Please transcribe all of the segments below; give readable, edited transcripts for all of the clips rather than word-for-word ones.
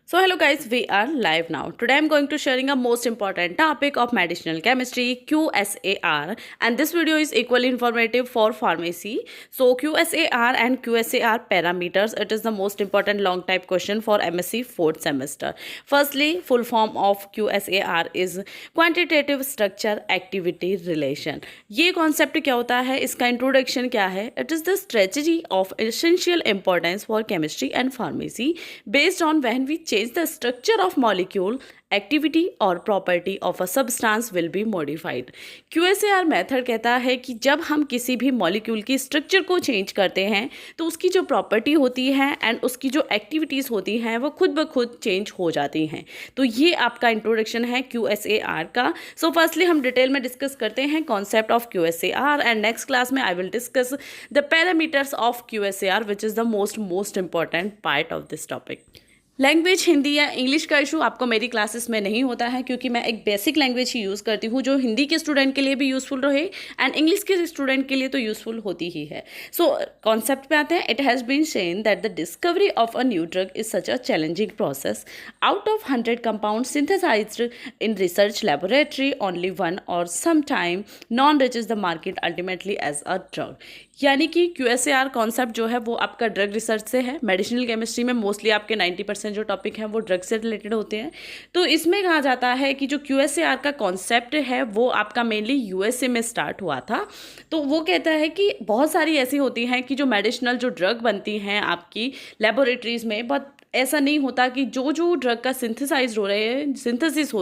So hello guys, we are live now. Today I'm going to sharing a most important topic of medicinal chemistry, QSAR, and this video is equally informative for pharmacy. So QSAR and QSAR parameters, it is the most important long type question for MSc 4th semester. Firstly, full form of QSAR is quantitative structure activity relation. ये concept क्या होता है, इसका introduction क्या है? It is the strategy of essential importance for chemistry and pharmacy based on when we change the structure of molecule, activity और property of a substance will be modified. QSAR method कहता है कि जब हम किसी भी मॉलिक्यूल की structure को चेंज करते हैं तो उसकी जो प्रॉपर्टी होती है एंड उसकी जो एक्टिविटीज़ होती हैं वो खुद ब खुद चेंज हो जाती हैं. तो ये आपका इंट्रोडक्शन है QSAR का. सो फर्स्टली हम डिटेल में डिस्कस करते हैं concept of QSAR and next class में I will discuss the parameters of QSAR which is the most important part of this topic. Language Hindi या इंग्लिश का इशू आपको मेरी क्लासेस में नहीं होता है क्योंकि मैं एक बेसिक लैंग्वेज ही यूज़ करती हूँ जो हिंदी के स्टूडेंट के लिए भी यूज़फुल रहे एंड इंग्लिश के स्टूडेंट के लिए तो यूज़फुल होती ही है. सो कॉन्सेप्ट पे आते हैं. It has been seen that the discovery of a new drug is such a challenging process. Out of 100 compound synthesised in research laboratory only one or some time none reaches the market ultimately as a drug. यानी कि QSAR concept जो है वो आपका drug research से है. Medicinal chemistry में mostly आपके 90% जो टॉपिक हैं वो ड्रग से रिलेटेड होते हैं. तो इसमें कहा जाता है कि जो QSAR का कॉन्सेप्ट है वो आपका मेनली USA में स्टार्ट हुआ था. तो वो कहता है कि बहुत सारी ऐसी होती हैं कि जो मेडिसिनल जो ड्रग बनती हैं आपकी लेबोरेटरीज़ में, बहुत ऐसा नहीं होता कि जो ड्रग का सिंथेसिस हो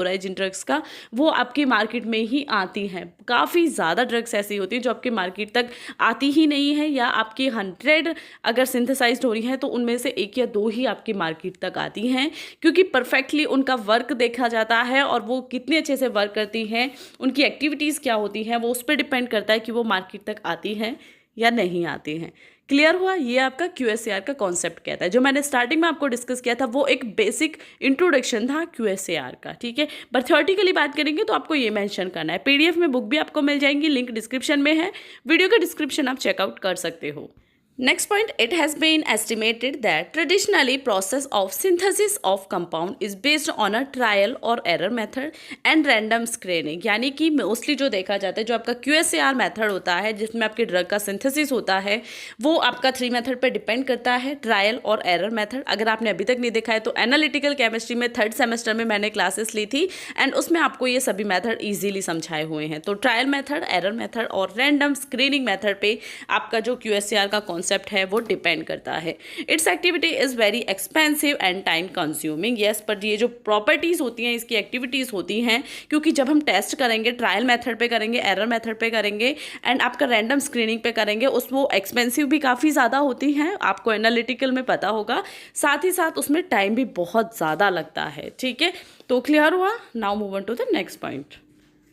रहा है जिन ड्रग्स का वो आपकी मार्केट में ही आती हैं. काफ़ी ज़्यादा ड्रग्स ऐसी होती हैं जो आपके मार्केट तक आती ही नहीं है, या आपकी 100 अगर सिंथेसाइज्ड हो रही हैं तो उनमें से 1 या 2 ही आपकी मार्केट तक आती हैं, क्योंकि परफेक्टली उनका वर्क देखा जाता है और वो कितने अच्छे से वर्क करती हैं, उनकी एक्टिविटीज़ क्या होती हैं, वो उस पर डिपेंड करता है कि वो मार्केट तक आती हैं या नहीं आती हैं. क्लियर हुआ? ये आपका QSAR का कॉन्सेप्ट कहता है. जो मैंने स्टार्टिंग में आपको डिस्कस किया था वो एक बेसिक इंट्रोडक्शन था QSAR का, ठीक है. पर थ्योरेटिकली बात करेंगे तो आपको ये मेंशन करना है. PDF में बुक भी आपको मिल जाएंगी, लिंक डिस्क्रिप्शन में है, वीडियो का डिस्क्रिप्शन आप चेकआउट कर सकते हो. Next point, it has been estimated that traditionally process of synthesis of compound is based on a trial or error method and random screening. यानी कि मोस्टली जो देखा जाता है, जो आपका QSAR मेथड होता है जिसमें आपके ड्रग का सिंथेसिस होता है, वो आपका 3 मेथड पे डिपेंड करता है, ट्रायल और एरर मेथड. अगर आपने अभी तक नहीं देखा है तो एनालिटिकल केमिस्ट्री में 3rd सेमेस्टर में मैंने क्लासेस ली थी एंड उसमें आपको ये सभी मेथड ईजिली समझाए हुए हैं. तो ट्रायल मेथड, एरर मेथड और रैंडम स्क्रीनिंग मेथड पे आपका जो QSAR का कॉन्सेप्ट है वो डिपेंड करता है. It's activity is very expensive and time consuming. Yes, पर ये जो प्रॉपर्टीज होती हैं, इसकी एक्टिविटीज होती हैं, क्योंकि जब हम टेस्ट करेंगे, ट्रायल मेथड पे करेंगे, एरर मेथड पे करेंगे एंड आपका रैंडम स्क्रीनिंग पे करेंगे, वो एक्सपेंसिव भी काफ़ी ज़्यादा होती हैं, आपको एनालिटिकल में पता होगा. साथ ही साथ उसमें टाइम भी बहुत ज़्यादा लगता है, ठीक है. तो क्लियर हुआ? Now move on to the next point.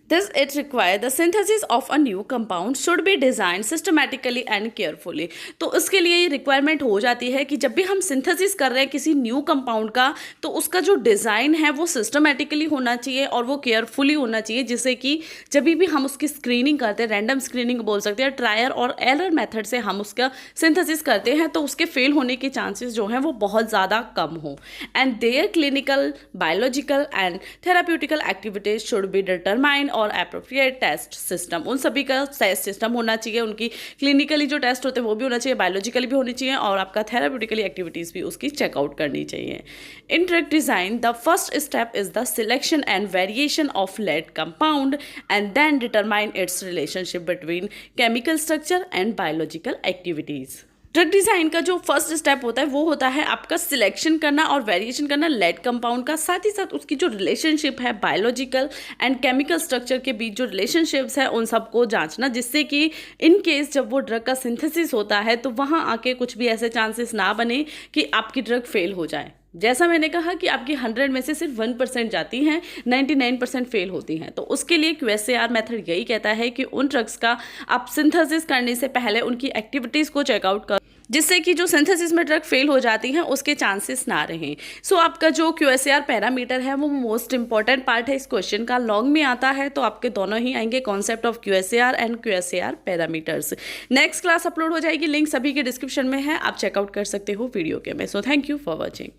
This it require the synthesis of a new compound should be designed systematically and carefully. तो इसके लिए ये रिक्वायरमेंट हो जाती है कि जब भी हम सिंथेसिस कर रहे हैं किसी न्यू कंपाउंड का, तो उसका जो डिज़ाइन है वो सिस्टमेटिकली होना चाहिए और वो केयरफुली होना चाहिए, जिससे कि जब भी हम उसकी स्क्रीनिंग करते हैं, रैंडम स्क्रीनिंग बोल सकते हैं, ट्रायल और एरर मेथड से हम उसका सिंथेसिस करते हैं, तो उसके फेल होने के चांसेस जो हैं वो बहुत ज़्यादा कम हो. And their clinical, biological and therapeutical activities should be determined or appropriate test system. उन सभी का टेस्ट सिस्टम होना चाहिए, उनकी क्लिनिकली जो टेस्ट होते हैं वो भी होना चाहिए, बायोलॉजिकली भी होनी चाहिए और आपका थेराप्यूटिकली एक्टिविटीज़ भी उसकी चेकआउट करनी चाहिए. In drug design the first step is the selection and variation of lead compound and then determine its relationship between chemical structure and biological activities. Drug design का जो फर्स्ट स्टेप होता है वो होता है आपका सिलेक्शन करना और वेरिएशन करना लेड कंपाउंड का, साथ ही साथ उसकी जो रिलेशनशिप है बायोलॉजिकल एंड केमिकल स्ट्रक्चर के बीच जो रिलेशनशिप्स है उन सबको जांचना, जिससे कि इन केस जब वो ड्रग का सिंथेसिस होता है तो वहाँ आके कुछ भी ऐसे चांसेस ना बने कि आपकी ड्रग फेल हो जाए. जैसा मैंने कहा कि आपकी 100 में से सिर्फ 1% जाती हैं, 99% फेल होती हैं. तो उसके लिए QSAR मेथड यही कहता है कि उन ड्रग्स का आप सिंथेसिस करने से पहले उनकी एक्टिविटीज़ को चेकआउट कर, जिससे कि जो सिंथेसिस में ड्रग फेल हो जाती हैं उसके चांसेस ना रहें. सो आपका जो QSAR पैरामीटर है वो मोस्ट इंपॉर्टेंट पार्ट है इस क्वेश्चन का. लॉन्ग में आता है तो आपके दोनों ही आएंगे, concept of QSAR and QSAR parameters. Next class upload हो जाएगी, लिंक सभी के डिस्क्रिप्शन में है, आप चेकआउट कर सकते हो वीडियो के में. So thank you for watching.